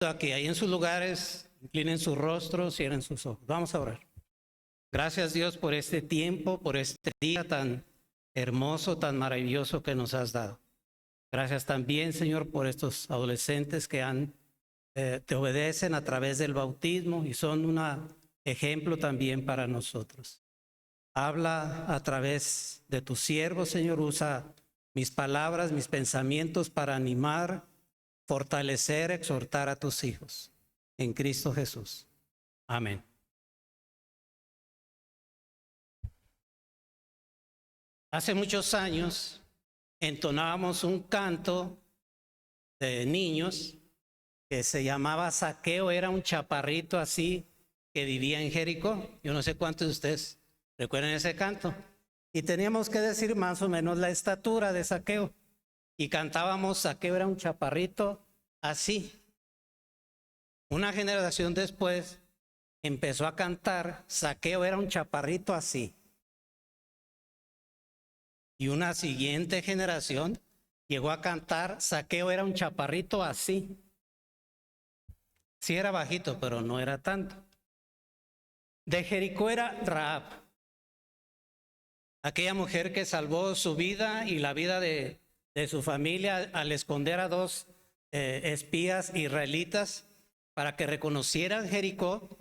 Aquí, ahí en sus lugares, inclinen sus rostros, cierren sus ojos. Vamos a orar. Gracias, Dios, por este tiempo, por este día tan hermoso, tan maravilloso que nos has dado. Gracias también, Señor, por estos adolescentes que te obedecen a través del bautismo y son un ejemplo también para nosotros. Habla a través de tu siervo, Señor, usa mis palabras, mis pensamientos para animar, fortalecer, exhortar a tus hijos. En Cristo Jesús. Amén. Hace muchos años entonábamos un canto de niños que se llamaba Zaqueo. Era un chaparrito así que vivía en Jericó. Yo no sé cuántos de ustedes recuerdan ese canto. Y teníamos que decir más o menos la estatura de Zaqueo. Y cantábamos, Zaqueo era un chaparrito así. Una generación después empezó a cantar, Zaqueo era un chaparrito así. Y una siguiente generación llegó a cantar, Zaqueo era un chaparrito así. Sí era bajito, pero no era tanto. De Jericó era Rahab, aquella mujer que salvó su vida y la vida de su familia al esconder a dos espías israelitas para que reconocieran Jericó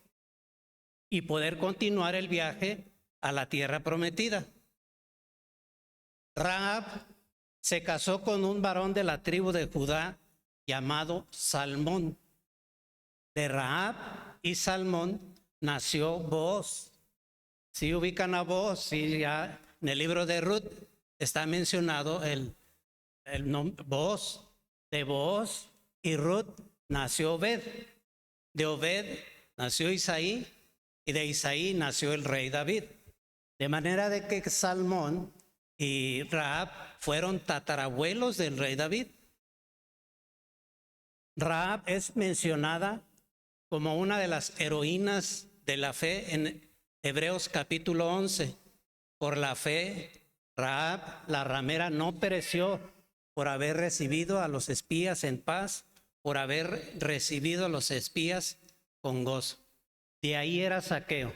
y poder continuar el viaje a la tierra prometida. Rahab se casó con un varón de la tribu de Judá llamado Salmón. De Rahab y Salmón nació Booz. Si ubican a Booz, sí, ya en el libro de Ruth está mencionado el nombre Booz. De Booz y Ruth nació Obed. De Obed nació Isaí y de Isaí nació el rey David. De manera de que Salmón y Rahab fueron tatarabuelos del rey David. Rahab es mencionada como una de las heroínas de la fe en Hebreos capítulo 11. Por la fe, Rahab, la ramera, no pereció por haber recibido a los espías en paz, por haber recibido a los espías con gozo. De ahí era Zaqueo,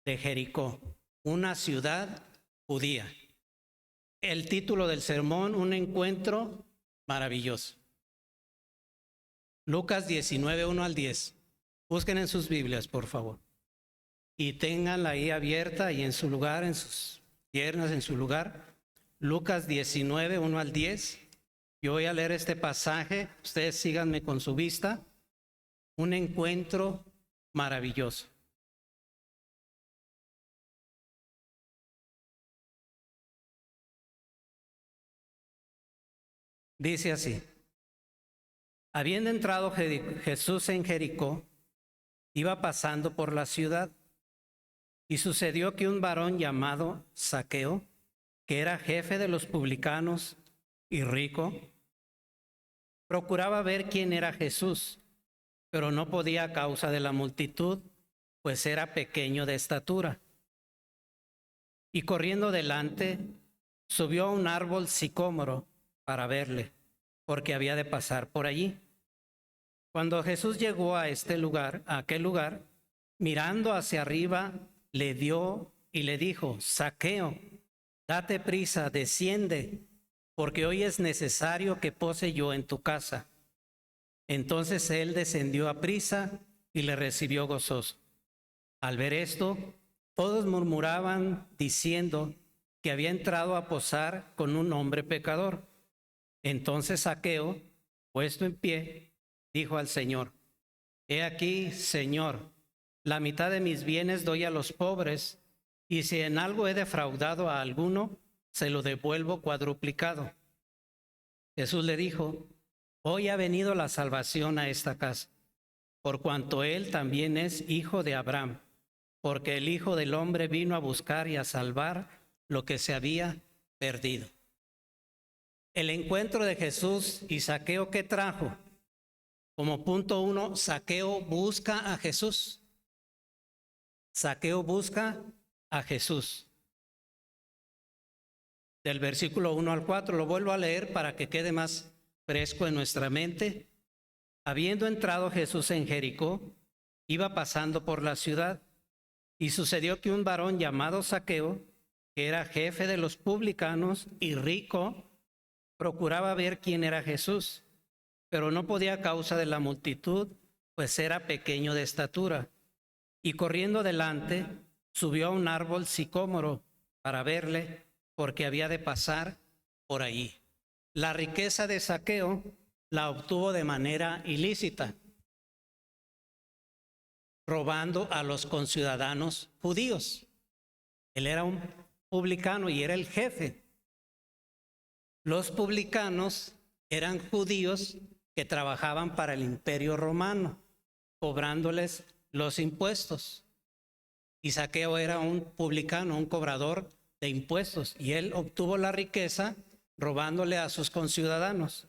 de Jericó, una ciudad judía. El título del sermón, un encuentro maravilloso. Lucas 19, 1 al 10. Busquen en sus Biblias, por favor. Y ténganla ahí abierta y en su lugar, en sus piernas, en su lugar. Lucas 19, 1 al 10. Yo voy a leer este pasaje. Ustedes síganme con su vista. Un encuentro maravilloso. Dice así. Habiendo entrado Jesús en Jericó, iba pasando por la ciudad, y sucedió que un varón llamado Zaqueo, que era jefe de los publicanos y rico, procuraba ver quién era Jesús, pero no podía a causa de la multitud, pues era pequeño de estatura. Y corriendo delante, subió a un árbol sicómoro para verle, porque había de pasar por allí. Cuando Jesús llegó a aquel lugar, mirando hacia arriba, le dio y le dijo: Zaqueo, date prisa, desciende, porque hoy es necesario que pose yo en tu casa. Entonces él descendió a prisa y le recibió gozoso. Al ver esto, todos murmuraban diciendo que había entrado a posar con un hombre pecador. Entonces Zaqueo, puesto en pie, dijo al Señor: He aquí, Señor, la mitad de mis bienes doy a los pobres, y si en algo he defraudado a alguno, se lo devuelvo cuadruplicado. Jesús le dijo: Hoy ha venido la salvación a esta casa, por cuanto él también es hijo de Abraham, porque el Hijo del Hombre vino a buscar y a salvar lo que se había perdido. El encuentro de Jesús y Zaqueo, ¿qué trajo? Como punto 1, Zaqueo busca a Jesús. Zaqueo busca a Jesús. Del versículo 1 al 4, lo vuelvo a leer para que quede más fresco en nuestra mente. Habiendo entrado Jesús en Jericó, iba pasando por la ciudad, y sucedió que un varón llamado Zaqueo, que era jefe de los publicanos y rico, procuraba ver quién era Jesús, pero no podía a causa de la multitud, pues era pequeño de estatura. Y corriendo delante, subió a un árbol sicómoro para verle, porque había de pasar por allí. La riqueza de Zaqueo la obtuvo de manera ilícita, robando a los conciudadanos judíos. Él era un publicano y era el jefe. Los publicanos eran judíos que trabajaban para el Imperio Romano, cobrándoles los impuestos. Y Zaqueo era un publicano, un cobrador de impuestos, y él obtuvo la riqueza robándole a sus conciudadanos.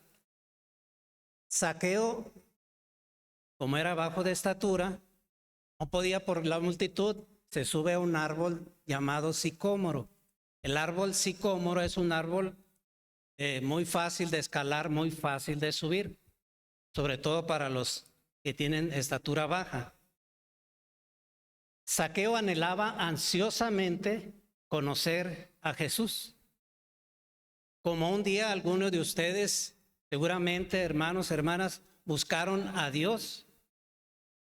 Zaqueo, como era bajo de estatura, no podía por la multitud, se sube a un árbol llamado sicómoro. El árbol sicómoro es un árbol muy fácil de escalar, muy fácil de subir, sobre todo para los que tienen estatura baja. Zaqueo anhelaba ansiosamente conocer a Jesús. Como un día algunos de ustedes, seguramente hermanos, hermanas, buscaron a Dios,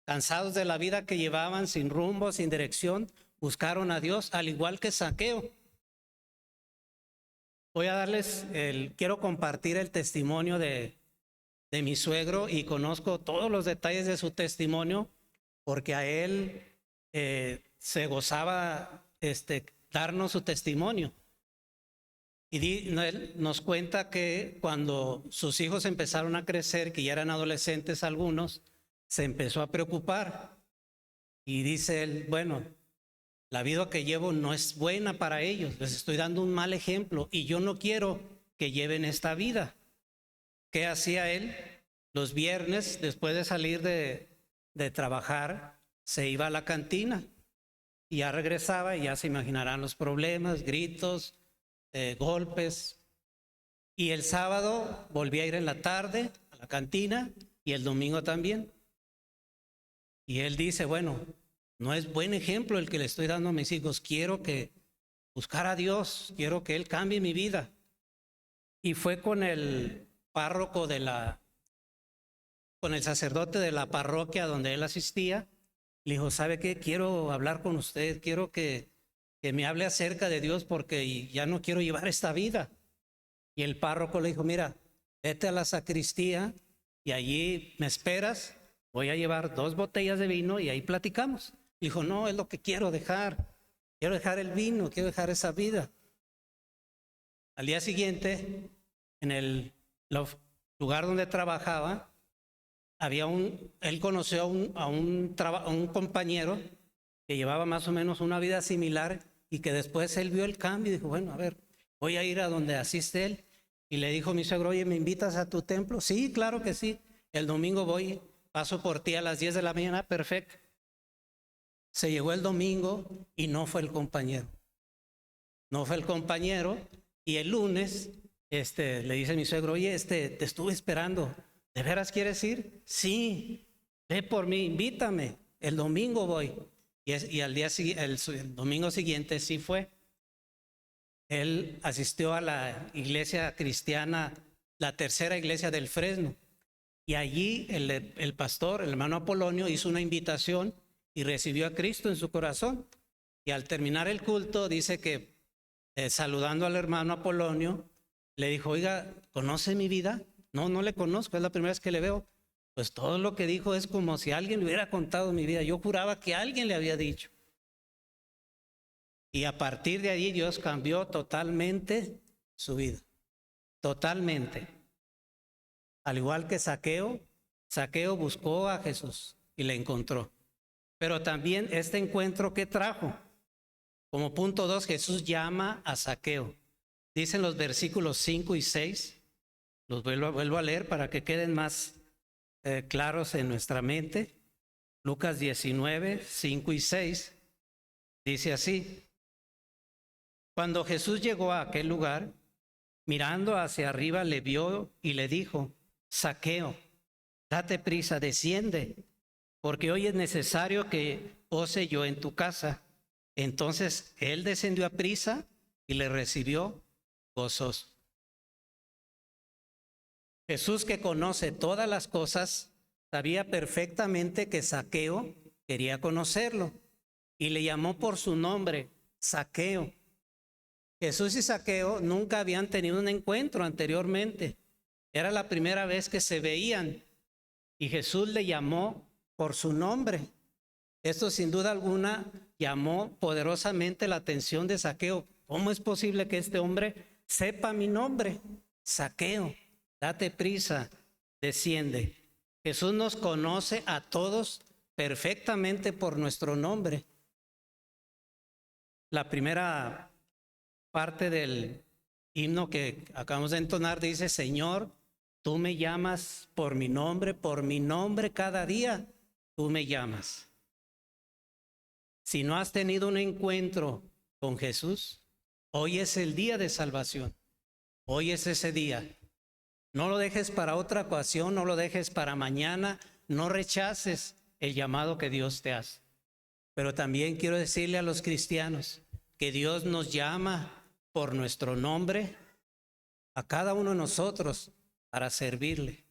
cansados de la vida que llevaban, sin rumbo, sin dirección, buscaron a Dios, al igual que Zaqueo. Voy a quiero compartir el testimonio de mi suegro, y conozco todos los detalles de su testimonio, porque a él se gozaba darnos su testimonio. Y él nos cuenta que cuando sus hijos empezaron a crecer, que ya eran adolescentes algunos, se empezó a preocupar. Y dice él, bueno, la vida que llevo no es buena para ellos, les estoy dando un mal ejemplo y yo no quiero que lleven esta vida. ¿Qué hacía él? Los viernes, después de salir de trabajar, se iba a la cantina y ya regresaba, y ya se imaginarán los problemas, gritos, golpes. Y el sábado volvía a ir en la tarde a la cantina, y el domingo también. Y él dice, bueno, no es buen ejemplo el que le estoy dando a mis hijos, quiero que buscar a Dios, quiero que Él cambie mi vida. Y fue con el párroco con el sacerdote de la parroquia donde él asistía. Le dijo, ¿sabe qué? Quiero hablar con usted, quiero que me hable acerca de Dios, porque ya no quiero llevar esta vida. Y el párroco le dijo, mira, vete a la sacristía y allí me esperas, voy a llevar 2 botellas de vino y ahí platicamos. Dijo, no, es lo que quiero dejar el vino, quiero dejar esa vida. Al día siguiente, en el lugar donde trabajaba, él conoció a un compañero que llevaba más o menos una vida similar, y que después él vio el cambio y dijo, bueno, a ver, voy a ir a donde asiste él. Y le dijo mi suegro, oye, ¿me invitas a tu templo? Sí, claro que sí. El domingo voy, paso por ti a las 10 de la mañana, perfecto. Se llegó el domingo y no fue el compañero. No fue el compañero, y el lunes le dice mi suegro, oye, te estuve esperando. ¿De veras quieres ir? Sí, ve por mí, invítame. El domingo voy. Y al día siguiente, el domingo siguiente sí fue. Él asistió a la iglesia cristiana, la tercera iglesia del Fresno. Y allí el pastor, el hermano Apolonio, hizo una invitación y recibió a Cristo en su corazón. Y al terminar el culto, dice que saludando al hermano Apolonio, le dijo, oiga, ¿conoce mi vida? No, no le conozco, es la primera vez que le veo. Pues todo lo que dijo es como si alguien le hubiera contado mi vida. Yo juraba que alguien le había dicho. Y a partir de allí Dios cambió totalmente su vida. Totalmente. Al igual que Zaqueo buscó a Jesús y le encontró. Pero también este encuentro que trajo. Como punto 2, Jesús llama a Zaqueo. Dicen los versículos 5 y 6. Los vuelvo a leer para que queden más claros en nuestra mente. Lucas 19, 5 y 6. Dice así. Cuando Jesús llegó a aquel lugar, mirando hacia arriba, le vio y le dijo, Zaqueo, date prisa, desciende, porque hoy es necesario que pose yo en tu casa. Entonces él descendió a prisa y le recibió gozoso. Jesús, que conoce todas las cosas, sabía perfectamente que Zaqueo quería conocerlo y le llamó por su nombre, Zaqueo. Jesús y Zaqueo nunca habían tenido un encuentro anteriormente. Era la primera vez que se veían y Jesús le llamó por su nombre. Esto sin duda alguna llamó poderosamente la atención de Zaqueo. ¿Cómo es posible que este hombre sepa mi nombre? Zaqueo, date prisa, desciende. Jesús nos conoce a todos perfectamente por nuestro nombre. La primera parte del himno que acabamos de entonar dice: Señor, tú me llamas por mi nombre cada día tú me llamas. Si no has tenido un encuentro con Jesús, hoy es el día de salvación. Hoy es ese día. No lo dejes para otra ocasión, no lo dejes para mañana, no rechaces el llamado que Dios te hace. Pero también quiero decirle a los cristianos que Dios nos llama por nuestro nombre a cada uno de nosotros para servirle.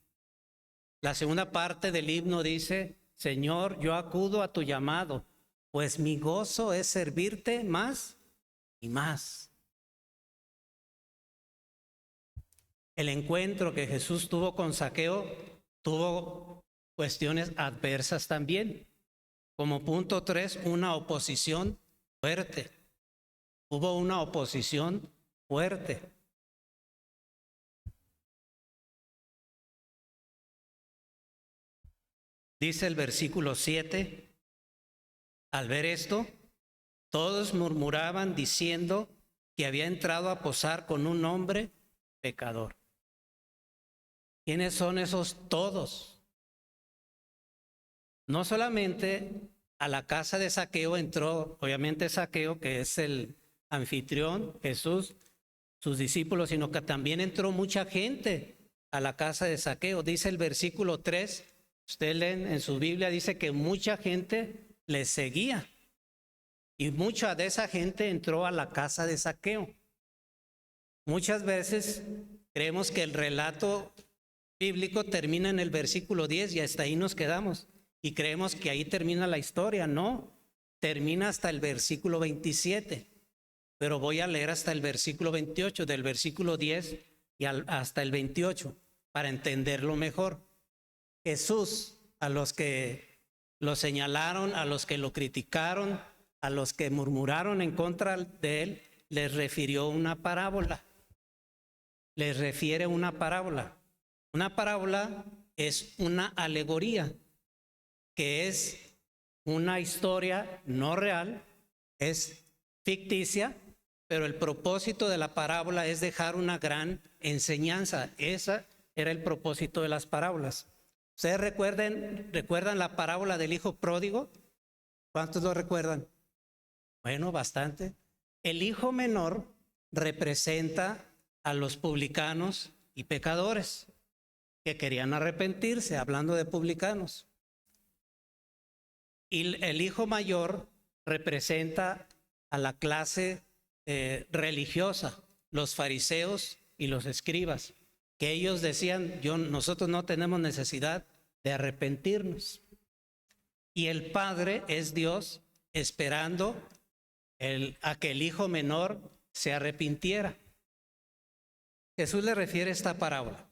La segunda parte del himno dice: Señor, yo acudo a tu llamado, pues mi gozo es servirte más y más. El encuentro que Jesús tuvo con Zaqueo tuvo cuestiones adversas también. Como punto 3, una oposición fuerte. Hubo una oposición fuerte. Dice el versículo 7, al ver esto, todos murmuraban diciendo que había entrado a posar con un hombre pecador. ¿Quiénes son esos todos? No solamente a la casa de Zaqueo entró, obviamente Zaqueo, que es el anfitrión, Jesús, sus discípulos, sino que también entró mucha gente a la casa de Zaqueo. Dice el versículo 3, usted leen en su Biblia, dice que mucha gente le seguía. Y mucha de esa gente entró a la casa de Zaqueo. Muchas veces creemos que el relato bíblico termina en el versículo 10 y hasta ahí nos quedamos. Y creemos que ahí termina la historia. No, termina hasta el versículo 27. Pero voy a leer hasta el versículo 28, del versículo 10 y hasta el 28, para entenderlo mejor. Jesús, a los que lo señalaron, a los que lo criticaron, a los que murmuraron en contra de él, les refirió una parábola. Les refiere una parábola. Una parábola es una alegoría, que es una historia no real, es ficticia, pero el propósito de la parábola es dejar una gran enseñanza. Ese era el propósito de las parábolas. ¿Ustedes recuerdan la parábola del hijo pródigo? ¿Cuántos lo recuerdan? Bueno, bastante. El hijo menor representa a los publicanos y pecadores que querían arrepentirse, hablando de publicanos. Y el hijo mayor representa a la clase religiosa, los fariseos y los escribas, que ellos decían: nosotros no tenemos necesidad de arrepentirnos. Y el padre es Dios esperando a que el hijo menor se arrepintiera. Jesús le refiere esta parábola.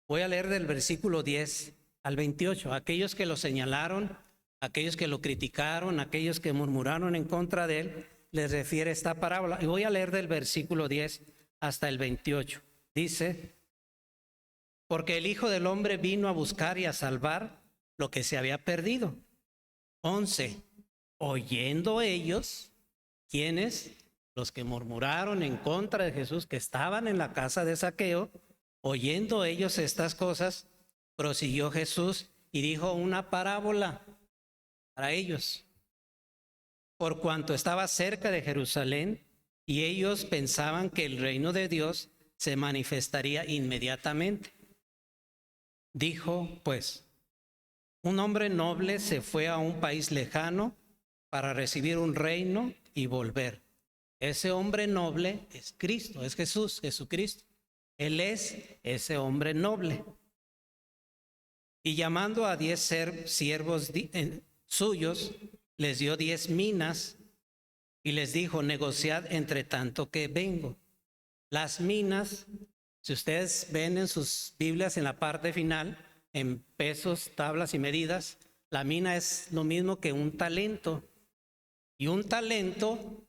Voy a leer del versículo 10 al 28. Aquellos que lo señalaron, aquellos que lo criticaron, aquellos que murmuraron en contra de él, les refiere esta parábola. Y voy a leer del versículo 10 hasta el 28. Dice: porque el Hijo del Hombre vino a buscar y a salvar lo que se había perdido. 11. Oyendo ellos, ¿quiénes? Los que murmuraron en contra de Jesús, que estaban en la casa de Zaqueo, oyendo ellos estas cosas, prosiguió Jesús y dijo una parábola para ellos. Por cuanto estaba cerca de Jerusalén, y ellos pensaban que el reino de Dios se manifestaría inmediatamente. Dijo, pues, un hombre noble se fue a un país lejano para recibir un reino y volver. Ese hombre noble es Cristo, es Jesús, Jesucristo. Él es ese hombre noble. Y llamando a 10 siervos suyos, les dio 10 minas y les dijo, negociad entre tanto que vengo. Las minas, si ustedes ven en sus Biblias en la parte final, en pesos, tablas y medidas, la mina es lo mismo que un talento. Y un talento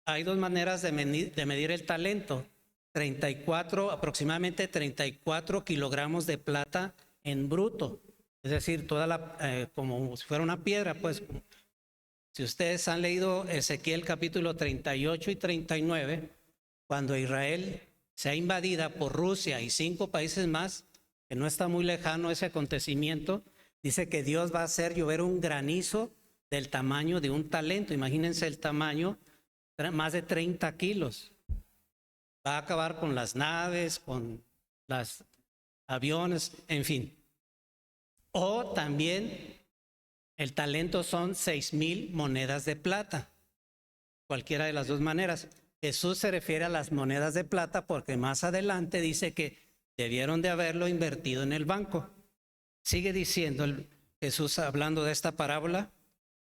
hay dos maneras de medir el talento. Aproximadamente 34 kilogramos de plata en bruto. Es decir, como si fuera una piedra, pues. Si ustedes han leído Ezequiel capítulo 38 y 39, cuando Israel sea invadida por Rusia y 5 países más, que no está muy lejano ese acontecimiento, dice que Dios va a hacer llover un granizo del tamaño de un talento. Imagínense el tamaño, más de 30 kilos. Va a acabar con las naves, con los aviones, en fin. O también el talento son 6,000 monedas de plata. Cualquiera de las dos maneras. Jesús se refiere a las monedas de plata porque más adelante dice que debieron de haberlo invertido en el banco. Sigue diciendo Jesús hablando de esta parábola,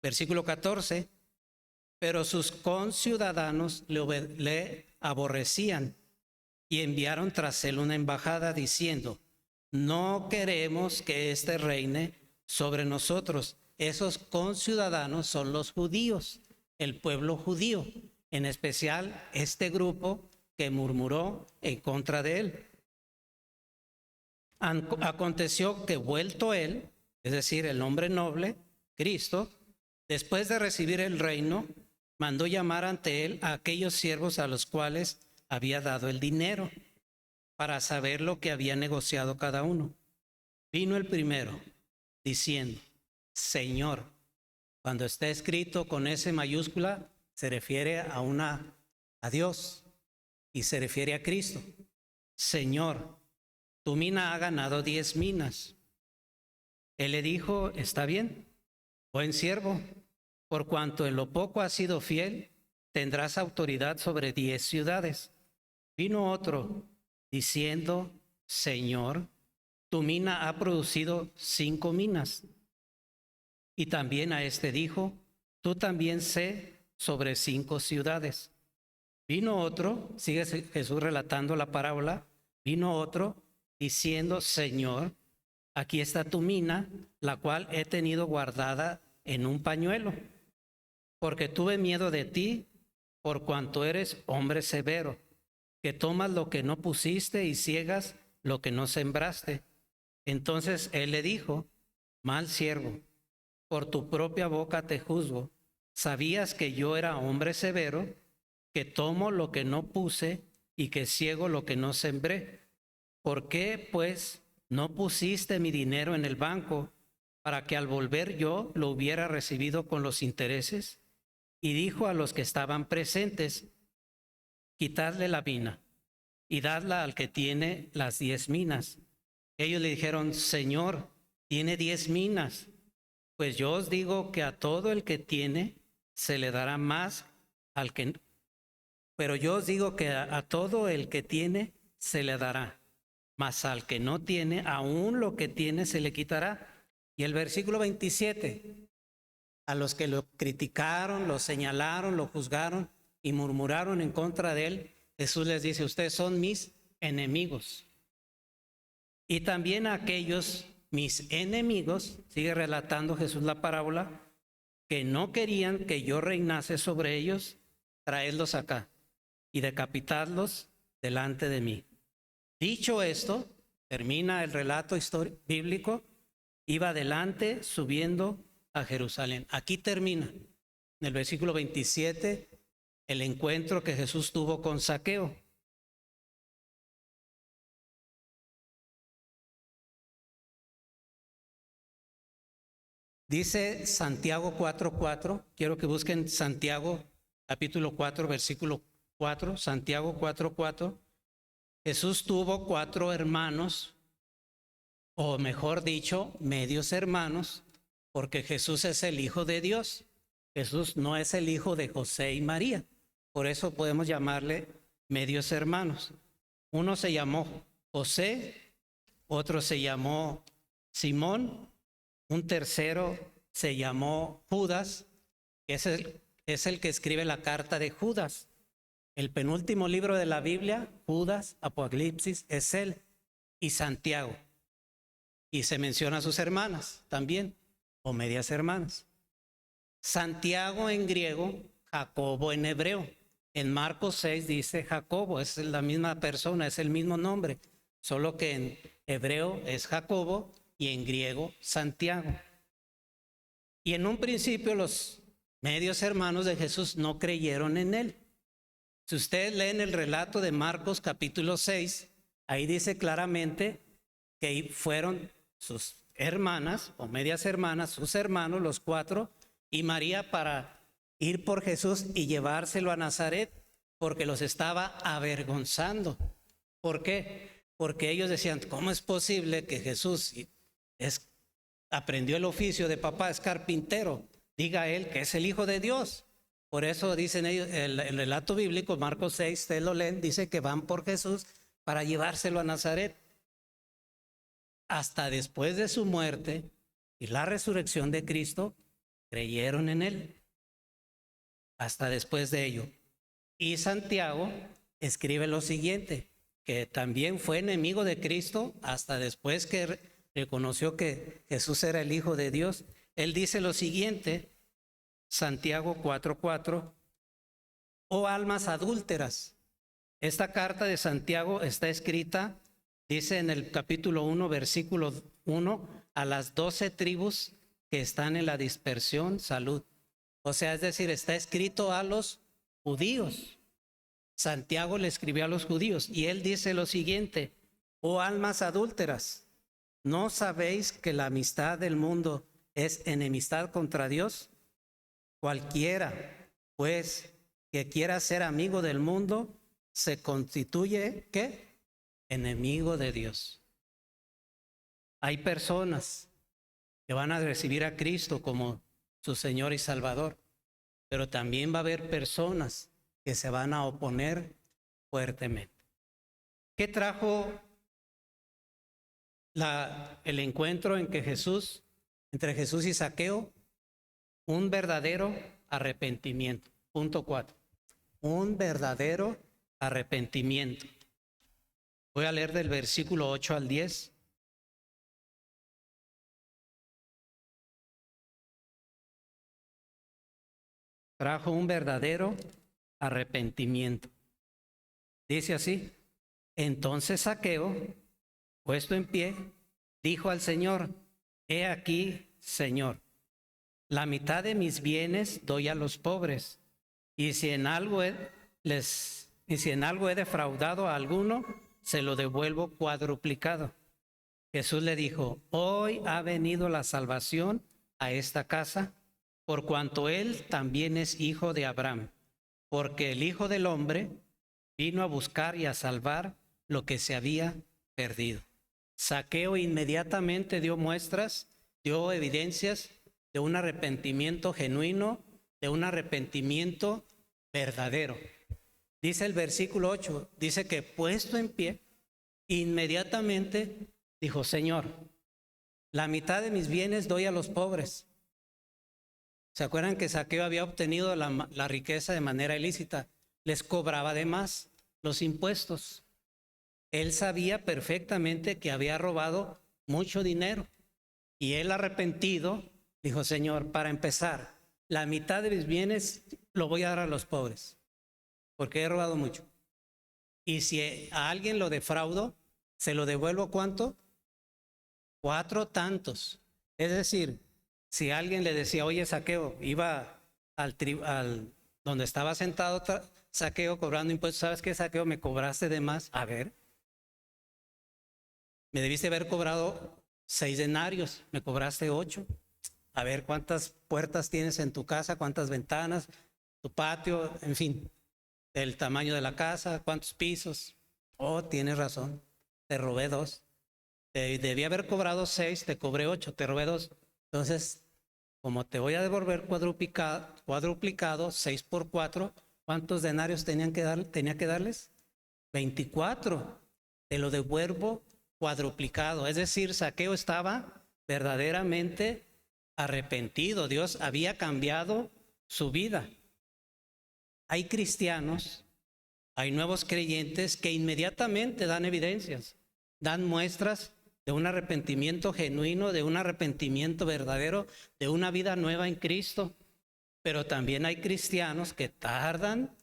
versículo 14, pero sus conciudadanos le aborrecían y enviaron tras él una embajada diciendo, no queremos que éste reine sobre nosotros. Esos conciudadanos son los judíos, el pueblo judío, en especial este grupo que murmuró en contra de él. Aconteció que vuelto él, es decir, el hombre noble, Cristo, después de recibir el reino, mandó llamar ante él a aquellos siervos a los cuales había dado el dinero, para saber lo que había negociado cada uno. Vino el primero, diciendo, Señor. Cuando está escrito con S mayúscula, se refiere a Dios y se refiere a Cristo. Señor, tu mina ha ganado 10 minas. Él le dijo, está bien, buen siervo, por cuanto en lo poco has sido fiel, tendrás autoridad sobre 10 ciudades. Vino otro diciendo, Señor, tu mina ha producido 5 minas. Y también a este dijo, tú también sé sobre 5 ciudades. Vino otro, sigue Jesús relatando la parábola, vino otro diciendo, Señor, aquí está tu mina, la cual he tenido guardada en un pañuelo, porque tuve miedo de ti, por cuanto eres hombre severo, que tomas lo que no pusiste y ciegas lo que no sembraste. Entonces él le dijo, mal siervo, por tu propia boca te juzgo. ¿Sabías que yo era hombre severo, que tomo lo que no puse y que ciego lo que no sembré? ¿Por qué, pues, no pusiste mi dinero en el banco para que al volver yo lo hubiera recibido con los intereses? Y dijo a los que estaban presentes, quitadle la mina y dadla al que tiene las 10 minas. Ellos le dijeron, Señor, tiene 10 minas. Pues yo os digo que a todo el que tiene se le dará más pero yo os digo que a todo el que tiene se le dará, mas al que no tiene, aún lo que tiene se le quitará. Y el versículo 27, a los que lo criticaron, lo señalaron, lo juzgaron y murmuraron en contra de él, Jesús les dice, ustedes son mis enemigos. Y también a aquellos mis enemigos, sigue relatando Jesús la parábola, que no querían que yo reinase sobre ellos, traedlos acá y decapitadlos delante de mí. Dicho esto, termina el relato bíblico, iba adelante subiendo a Jerusalén. Aquí termina, en el versículo 27, el encuentro que Jesús tuvo con Zaqueo. Dice Santiago 4:4, quiero que busquen Santiago capítulo 4, versículo 4, Santiago 4:4. Jesús tuvo 4 hermanos o mejor dicho, medios hermanos, porque Jesús es el Hijo de Dios. Jesús no es el hijo de José y María. Por eso podemos llamarle medios hermanos. Uno se llamó José, otro se llamó Simón, un tercero se llamó Judas, que es el que escribe la carta de Judas. El penúltimo libro de la Biblia, Judas, Apocalipsis, es él, y Santiago. Y se menciona a sus hermanas también, o medias hermanas. Santiago en griego, Jacobo en hebreo. En Marcos 6 dice Jacobo, es la misma persona, es el mismo nombre, solo que en hebreo es Jacobo y en griego Santiago. Y en un principio los medios hermanos de Jesús no creyeron en él. Si ustedes leen el relato de Marcos capítulo 6, ahí dice claramente que fueron sus hermanas o medias hermanas, sus hermanos, los cuatro, y María para ir por Jesús y llevárselo a Nazaret, porque los estaba avergonzando. ¿Por qué? Porque ellos decían, ¿cómo es posible que Jesús aprendió el oficio de papá, es carpintero, diga él que es el Hijo de Dios? Por eso dicen ellos, el relato bíblico, Marcos 6, ustedes lo leen, dice que van por Jesús para llevárselo a Nazaret. Hasta después de su muerte y la resurrección de Cristo, creyeron en él. Hasta después de ello. Y Santiago escribe lo siguiente, que también fue enemigo de Cristo hasta después que reconoció que Jesús era el Hijo de Dios. Él dice lo siguiente, Santiago 4:4, oh almas adúlteras. Esta carta de Santiago está escrita, dice en el capítulo 1, versículo 1, a las 12 tribus que están en la dispersión, salud. O sea, es decir, está escrito a los judíos. Santiago le escribió a los judíos y él dice lo siguiente, oh almas adúlteras, ¿no sabéis que la amistad del mundo es enemistad contra Dios? Cualquiera, pues, que quiera ser amigo del mundo, se constituye, ¿qué? Enemigo de Dios. Hay personas que van a recibir a Cristo como su Señor y Salvador, pero también va a haber personas que se van a oponer fuertemente. ¿Qué trajo el encuentro entre Jesús y Zaqueo? Un verdadero arrepentimiento. Punto 4. Un verdadero arrepentimiento. Voy a leer del versículo 8 al 10. Trajo un verdadero arrepentimiento. Dice así, entonces Zaqueo, puesto en pie, dijo al Señor, he aquí, Señor, la mitad de mis bienes doy a los pobres, y si en algo he defraudado a alguno, se lo devuelvo cuadruplicado. Jesús le dijo, hoy ha venido la salvación a esta casa, por cuanto él también es hijo de Abraham, porque el Hijo del Hombre vino a buscar y a salvar lo que se había perdido. Zaqueo inmediatamente dio muestras, dio evidencias de un arrepentimiento genuino, de un arrepentimiento verdadero. Dice el versículo 8, dice que puesto en pie, inmediatamente dijo, Señor, la mitad de mis bienes doy a los pobres. ¿Se acuerdan que Zaqueo había obtenido la riqueza de manera ilícita? Les cobraba de más los impuestos. Él sabía perfectamente que había robado mucho dinero. Y él arrepentido dijo, Señor, para empezar, la mitad de mis bienes lo voy a dar a los pobres, porque he robado mucho. Y si a alguien lo defraudo, se lo devuelvo ¿cuánto? 4 tantos. Es decir, si alguien le decía, oye, Zaqueo, iba al donde estaba sentado Zaqueo cobrando impuestos, ¿sabes qué, Zaqueo? Me cobraste de más. A ver, me debiste haber cobrado 6 denarios, me cobraste 8. A ver, ¿cuántas puertas tienes en tu casa? ¿Cuántas ventanas? Tu patio, en fin, el tamaño de la casa, ¿cuántos pisos? Oh, tienes razón, te robé 2. Te debía haber cobrado 6, te cobré 8, te robé 2. Entonces, como te voy a devolver cuadruplicado 6 por 4, ¿cuántos denarios tenía que darles? 24. Te lo devuelvo cuadruplicado. Es decir, Zaqueo estaba verdaderamente arrepentido. Dios había cambiado su vida. Hay cristianos, hay nuevos creyentes que inmediatamente dan evidencias, dan muestras de un arrepentimiento genuino, de un arrepentimiento verdadero, de una vida nueva en Cristo. Pero también hay cristianos que tardan en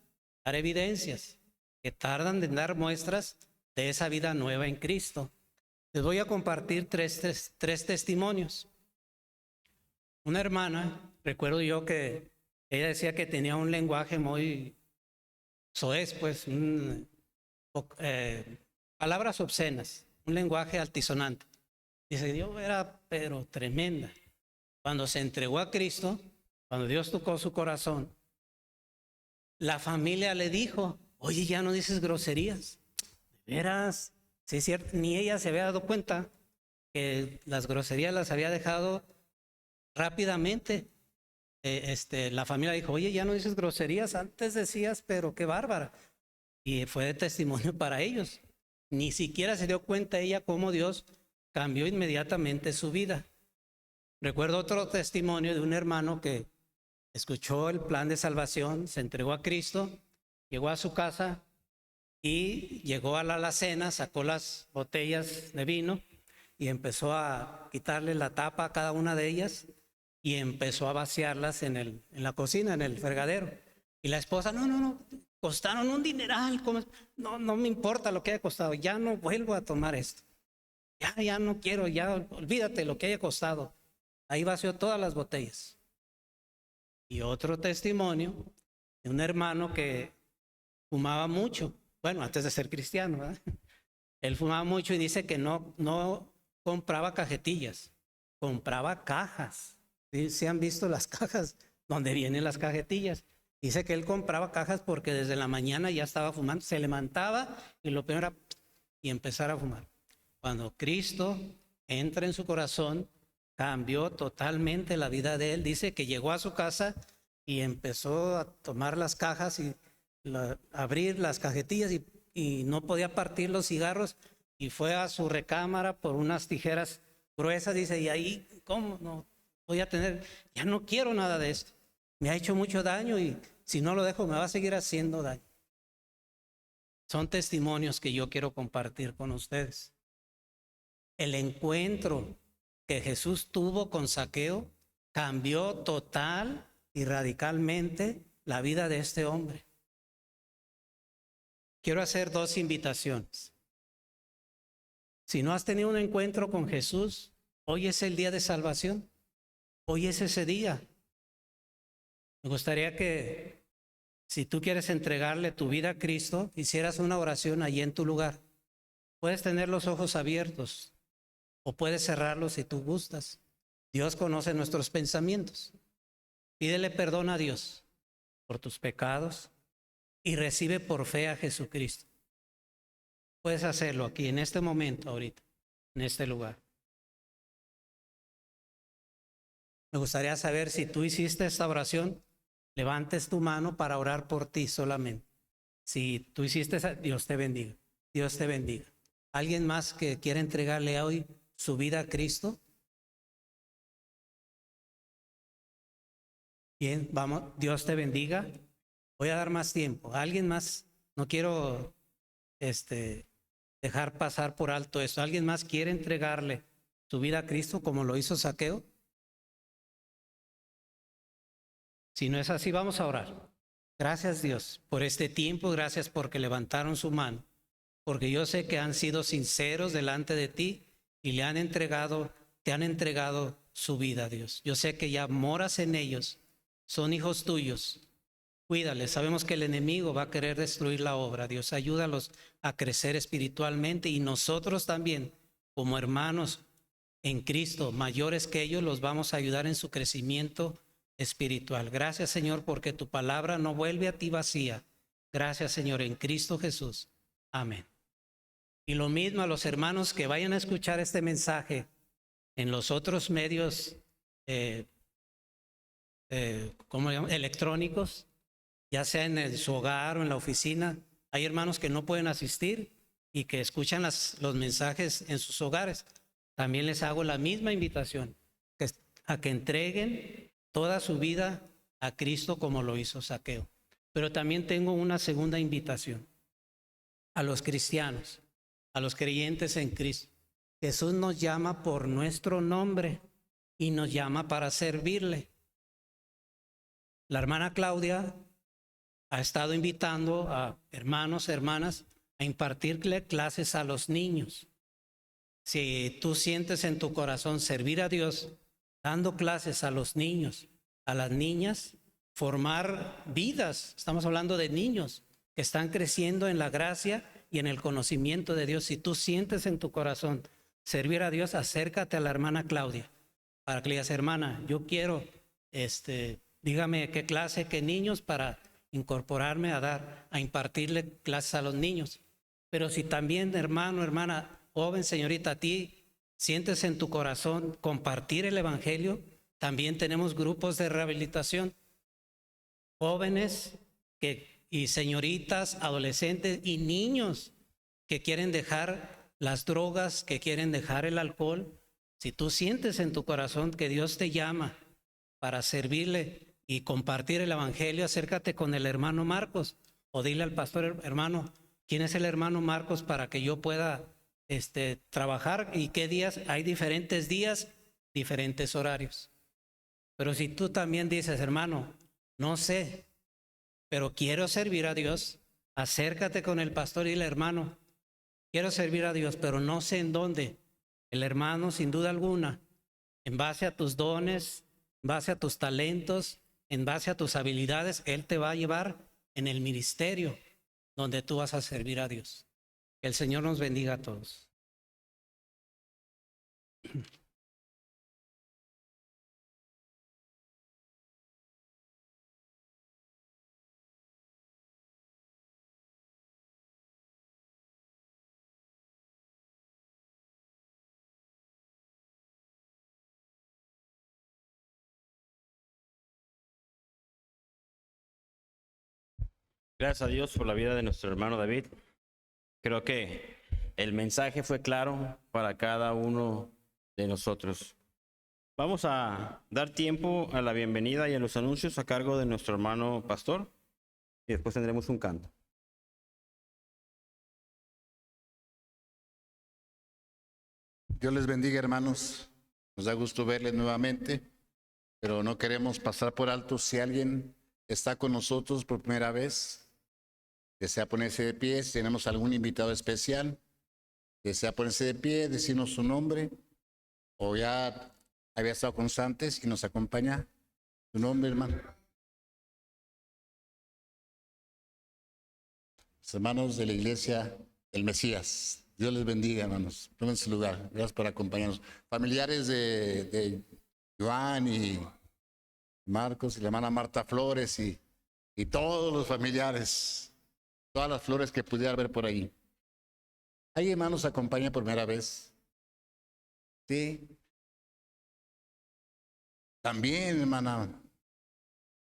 dar evidencias, que tardan en dar muestras de esa vida nueva en Cristo. Les voy a compartir tres testimonios. Una hermana, recuerdo yo que ella decía que tenía un lenguaje muy soez, pues, palabras obscenas, un lenguaje altisonante. Dice, Dios era pero tremenda. Cuando se entregó a Cristo, cuando Dios tocó su corazón, la familia le dijo, oye, ya no dices groserías. De veras, sí es cierto, ni ella se había dado cuenta que las groserías las había dejado rápidamente. La familia dijo, oye, ya no dices groserías, antes decías, pero qué bárbara. Y fue de testimonio para ellos. Ni siquiera se dio cuenta ella cómo Dios cambió inmediatamente su vida. Recuerdo otro testimonio de un hermano que escuchó el plan de salvación, se entregó a Cristo, llegó a su casa y llegó a la alacena, sacó las botellas de vino y empezó a quitarle la tapa a cada una de ellas y empezó a vaciarlas en la cocina, en el fregadero. Y la esposa, no, costaron un dineral, no me importa lo que haya costado, ya no vuelvo a tomar esto. Ya no quiero, ya olvídate lo que haya costado. Ahí vació todas las botellas. Y otro testimonio de un hermano que fumaba mucho, bueno, antes de ser cristiano, ¿verdad? Él fumaba mucho y dice que no compraba cajetillas, compraba cajas. ¿Sí? ¿Se han visto las cajas donde vienen las cajetillas? Dice que él compraba cajas porque desde la mañana ya estaba fumando, se levantaba y lo peor era y empezar a fumar. Cuando Cristo entra en su corazón, cambió totalmente la vida de él. Dice que llegó a su casa y empezó a tomar las cajas y abrir las cajetillas y no podía partir los cigarros y fue a su recámara por unas tijeras gruesas. Dice, y ahí, ¿cómo no voy a tener? Ya no quiero nada de esto. Me ha hecho mucho daño y si no lo dejo me va a seguir haciendo daño. Son testimonios que yo quiero compartir con ustedes. El encuentro que Jesús tuvo con Zaqueo cambió total y radicalmente la vida de este hombre. Quiero hacer 2 invitaciones. Si no has tenido un encuentro con Jesús, hoy es el día de salvación. Hoy es ese día. Me gustaría que, si tú quieres entregarle tu vida a Cristo, hicieras una oración allí en tu lugar. Puedes tener los ojos abiertos o puedes cerrarlos si tú gustas. Dios conoce nuestros pensamientos. Pídele perdón a Dios por tus pecados y recibe por fe a Jesucristo. Puedes hacerlo aquí, en este momento, ahorita, en este lugar. Me gustaría saber si tú hiciste esta oración, levantes tu mano para orar por ti solamente. Si tú hiciste esa, Dios te bendiga. Dios te bendiga. ¿Alguien más que quiera entregarle hoy su vida a Cristo? Bien, vamos, Dios te bendiga. Voy a dar más tiempo. ¿Alguien más? No quiero dejar pasar por alto eso. ¿Alguien más quiere entregarle su vida a Cristo como lo hizo Zaqueo? Si no es así, vamos a orar. Gracias, Dios, por este tiempo. Gracias porque levantaron su mano. Porque yo sé que han sido sinceros delante de ti y te han entregado su vida, Dios. Yo sé que ya moras en ellos. Son hijos tuyos. Cuídales. Sabemos que el enemigo va a querer destruir la obra. Dios, ayúdalos a crecer espiritualmente y nosotros también, como hermanos en Cristo, mayores que ellos, los vamos a ayudar en su crecimiento espiritual. Gracias, Señor, porque tu palabra no vuelve a ti vacía. Gracias, Señor, en Cristo Jesús. Amén. Y lo mismo a los hermanos que vayan a escuchar este mensaje en los otros medios electrónicos, ya sea en su hogar o en la oficina. Hay hermanos que no pueden asistir y que escuchan los mensajes en sus hogares. También les hago la misma invitación, a que entreguen toda su vida a Cristo como lo hizo Zaqueo. Pero también tengo una segunda invitación a los cristianos, a los creyentes en Cristo. Jesús nos llama por nuestro nombre y nos llama para servirle. La hermana Claudia ha estado invitando a hermanos, hermanas, a impartirle clases a los niños. Si tú sientes en tu corazón servir a Dios, dando clases a los niños, a las niñas, formar vidas, estamos hablando de niños que están creciendo en la gracia y en el conocimiento de Dios. Si tú sientes en tu corazón servir a Dios, acércate a la hermana Claudia para que le digas: hermana, yo quiero, dígame qué clase, qué niños, para incorporarme a impartirle clases a los niños. Pero si también, hermano, hermana, joven, señorita, a ti sientes en tu corazón compartir el evangelio, también tenemos grupos de rehabilitación. Jóvenes y señoritas, adolescentes y niños que quieren dejar las drogas, que quieren dejar el alcohol. Si tú sientes en tu corazón que Dios te llama para servirle y compartir el evangelio, acércate con el hermano Marcos o dile al pastor: hermano, ¿quién es el hermano Marcos para que yo pueda trabajar? ¿Y qué días? Hay diferentes días, diferentes horarios. Pero si tú también dices: hermano, no sé, pero quiero servir a Dios, acércate con el pastor y dile: hermano, quiero servir a Dios, pero no sé en dónde. El hermano, sin duda alguna, en base a tus dones, en base a tus talentos, en base a tus habilidades, Él te va a llevar en el ministerio donde tú vas a servir a Dios. Que el Señor nos bendiga a todos. Gracias a Dios por la vida de nuestro hermano David. Creo que el mensaje fue claro para cada uno de nosotros. Vamos a dar tiempo a la bienvenida y a los anuncios a cargo de nuestro hermano pastor, y después tendremos un canto. Dios les bendiga, hermanos. Nos da gusto verles nuevamente, pero no queremos pasar por alto si alguien está con nosotros por primera vez. Desea ponerse de pie, si tenemos algún invitado especial, desea ponerse de pie, decirnos su nombre, o ya había estado constantes y nos acompaña. Su nombre, hermano. Los hermanos de la iglesia El Mesías. Dios les bendiga, hermanos. Tomen su lugar. Gracias por acompañarnos. Familiares de Joan y Marcos y la hermana Marta Flores y todos los familiares. Todas las flores que pudiera haber por ahí. ¿Alguien, hermanos, acompaña por primera vez? Sí. También, hermana.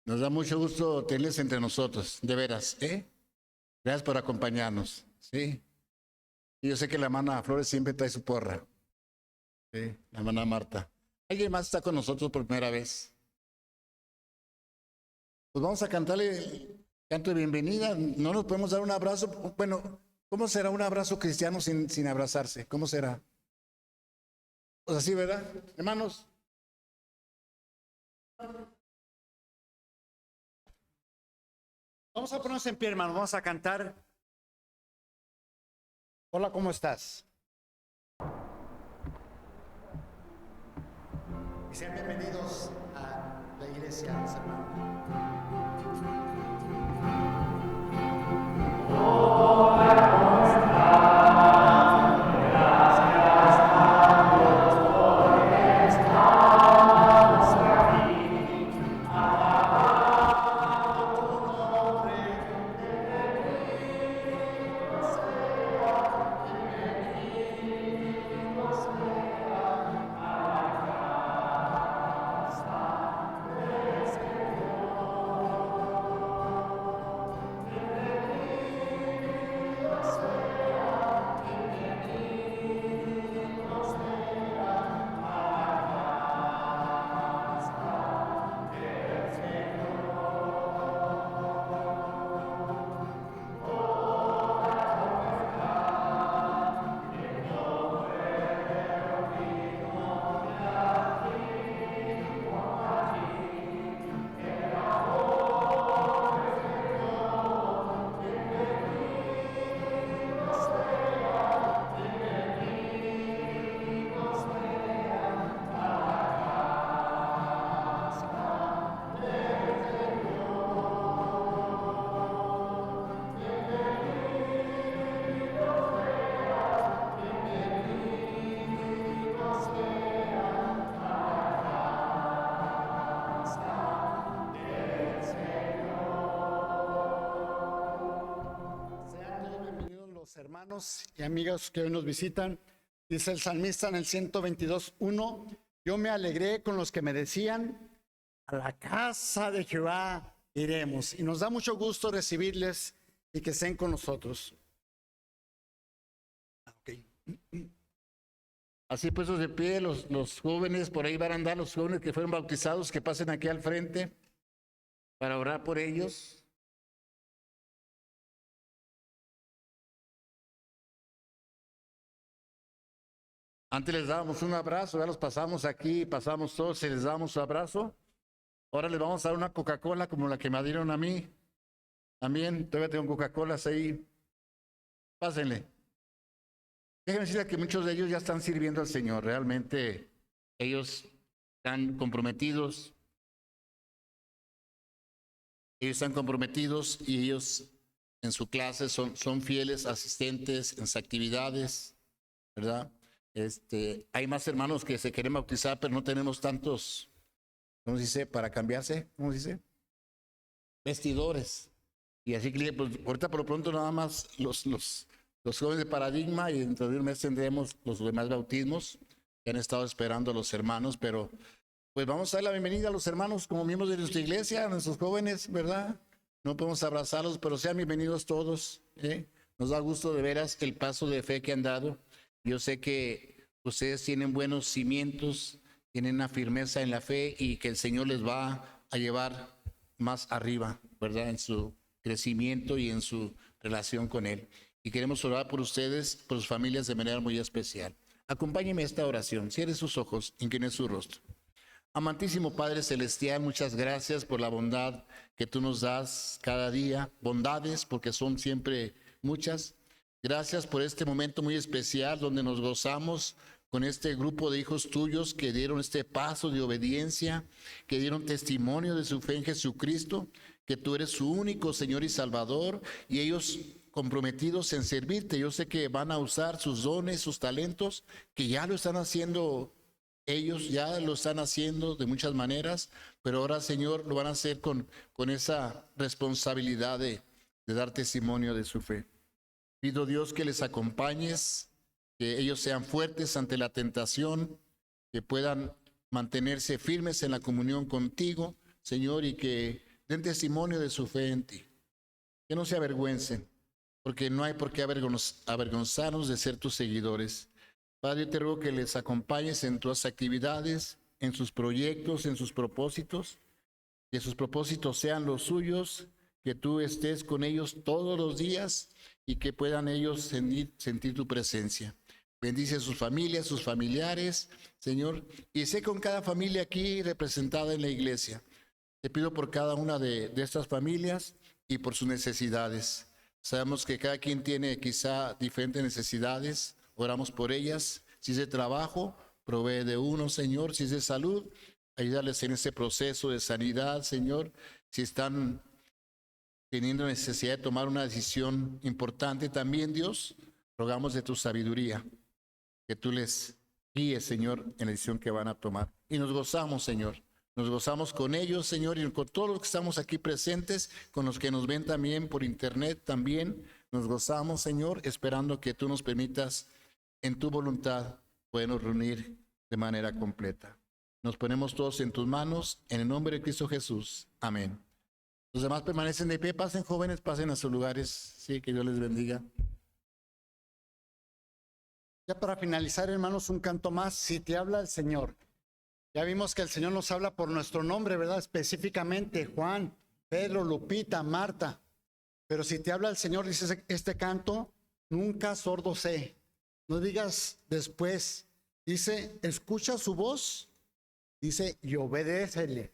Nos da mucho gusto tenerles entre nosotros, de veras, Gracias por acompañarnos, sí. Y yo sé que la hermana Flores siempre trae su porra. Sí, la hermana Marta. ¿Alguien más está con nosotros por primera vez? Pues vamos a cantarle canto de bienvenida. No nos podemos dar un abrazo. Bueno, ¿cómo será un abrazo cristiano sin abrazarse? ¿Cómo será? Pues así, ¿verdad? Hermanos. Vamos a ponernos en pie, hermanos. Vamos a cantar. Hola, ¿cómo estás? Y sean bienvenidos a la iglesia, mis hermanos. Hermanos y amigos que hoy nos visitan, dice el salmista en el 122:1, yo me alegré con los que me decían, a la casa de Jehová iremos. Y nos da mucho gusto recibirles y que estén con nosotros. Okay. Así puestos de pie, los jóvenes, por ahí van a andar los jóvenes que fueron bautizados, que pasen aquí al frente para orar por ellos. Antes les dábamos un abrazo, ya los pasamos aquí, pasamos todos y les damos un abrazo. Ahora les vamos a dar una Coca-Cola como la que me dieron a mí. También, todavía tengo Coca-Colas ahí. Pásenle. Déjenme decirles que muchos de ellos ya están sirviendo al Señor. Realmente ellos están comprometidos. Ellos están comprometidos y ellos en su clase son fieles asistentes en sus actividades, ¿verdad? Hay más hermanos que se quieren bautizar, pero no tenemos tantos, ¿cómo se dice? Para cambiarse, ¿cómo se dice? Vestidores. Y así que pues, ahorita por lo pronto nada más los jóvenes de Paradigma, y dentro de un mes tendremos los demás bautismos que han estado esperando los hermanos, pero pues vamos a dar la bienvenida a los hermanos como miembros de nuestra iglesia, a nuestros jóvenes, ¿verdad? No podemos abrazarlos, pero sean bienvenidos todos, ¿eh? Nos da gusto de veras el paso de fe que han dado. Yo sé que ustedes tienen buenos cimientos, tienen una firmeza en la fe y que el Señor les va a llevar más arriba, ¿verdad? En su crecimiento y en su relación con Él. Y queremos orar por ustedes, por sus familias de manera muy especial. Acompáñenme a esta oración. Cierre sus ojos, incline su rostro. Amantísimo Padre Celestial, muchas gracias por la bondad que tú nos das cada día. Bondades, porque son siempre muchas. Gracias por este momento muy especial donde nos gozamos con este grupo de hijos tuyos que dieron este paso de obediencia, que dieron testimonio de su fe en Jesucristo, que tú eres su único Señor y Salvador, y ellos comprometidos en servirte. Yo sé que van a usar sus dones, sus talentos, que ya lo están haciendo ellos, ya lo están haciendo de muchas maneras, pero ahora, Señor, lo van a hacer con esa responsabilidad de dar testimonio de su fe. Pido, Dios, que les acompañes, que ellos sean fuertes ante la tentación, que puedan mantenerse firmes en la comunión contigo, Señor, y que den testimonio de su fe en ti. Que no se avergüencen, porque no hay por qué avergonzarnos de ser tus seguidores. Padre, te ruego que les acompañes en tus actividades, en sus proyectos, en sus propósitos, que sus propósitos sean los suyos, que tú estés con ellos todos los días y que puedan ellos sentir tu presencia. Bendice a sus familias, sus familiares, Señor, y sé con cada familia aquí representada en la iglesia. Te pido por cada una de estas familias y por sus necesidades. Sabemos que cada quien tiene quizá diferentes necesidades, oramos por ellas. Si es de trabajo, provee de uno, Señor. Si es de salud, ayúdales en este proceso de sanidad, Señor. Si están teniendo necesidad de tomar una decisión importante también, Dios, rogamos de tu sabiduría, que tú les guíes, Señor, en la decisión que van a tomar. Y nos gozamos, Señor. Nos gozamos con ellos, Señor, y con todos los que estamos aquí presentes, con los que nos ven también por internet también. Nos gozamos, Señor, esperando que tú nos permitas en tu voluntad podernos reunir de manera completa. Nos ponemos todos en tus manos, en el nombre de Cristo Jesús. Amén. Los demás permanecen de pie. Pasen, jóvenes, pasen a sus lugares. Sí, que Dios les bendiga. Ya para finalizar, hermanos, un canto más. Si te habla el Señor. Ya vimos que el Señor nos habla por nuestro nombre, ¿verdad? Específicamente Juan, Pedro, Lupita, Marta. Pero si te habla el Señor, dice este canto, nunca sordo sé. No digas después. Dice, escucha su voz. Dice, y obedécele.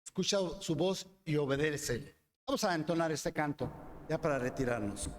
Escucha su voz y obedécele. Vamos a entonar este canto ya para retirarnos.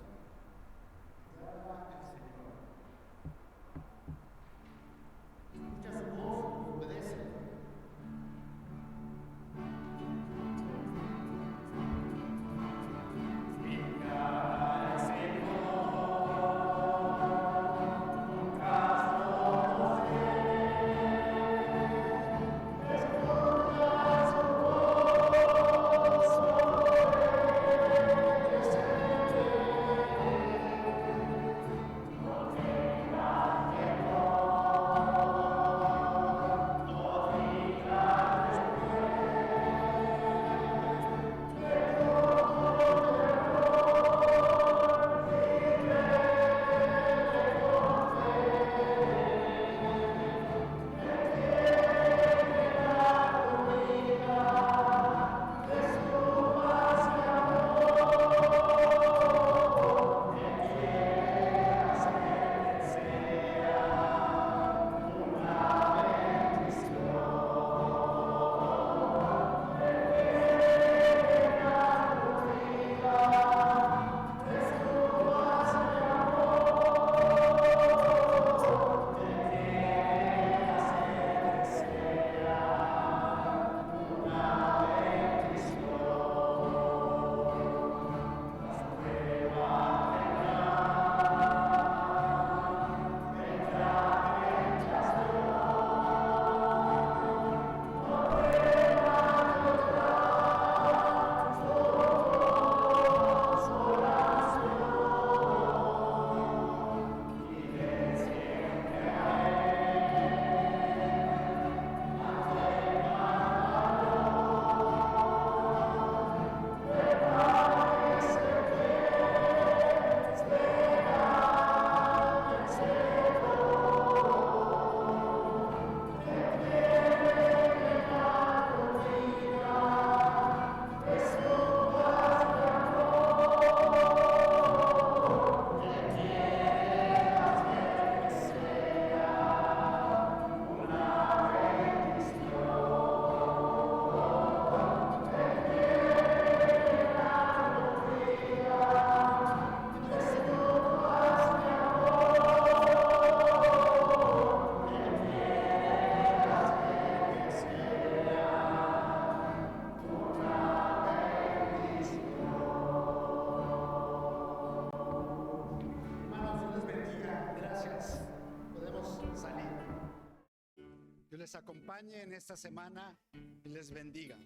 Dios les acompañe en esta semana y les bendiga.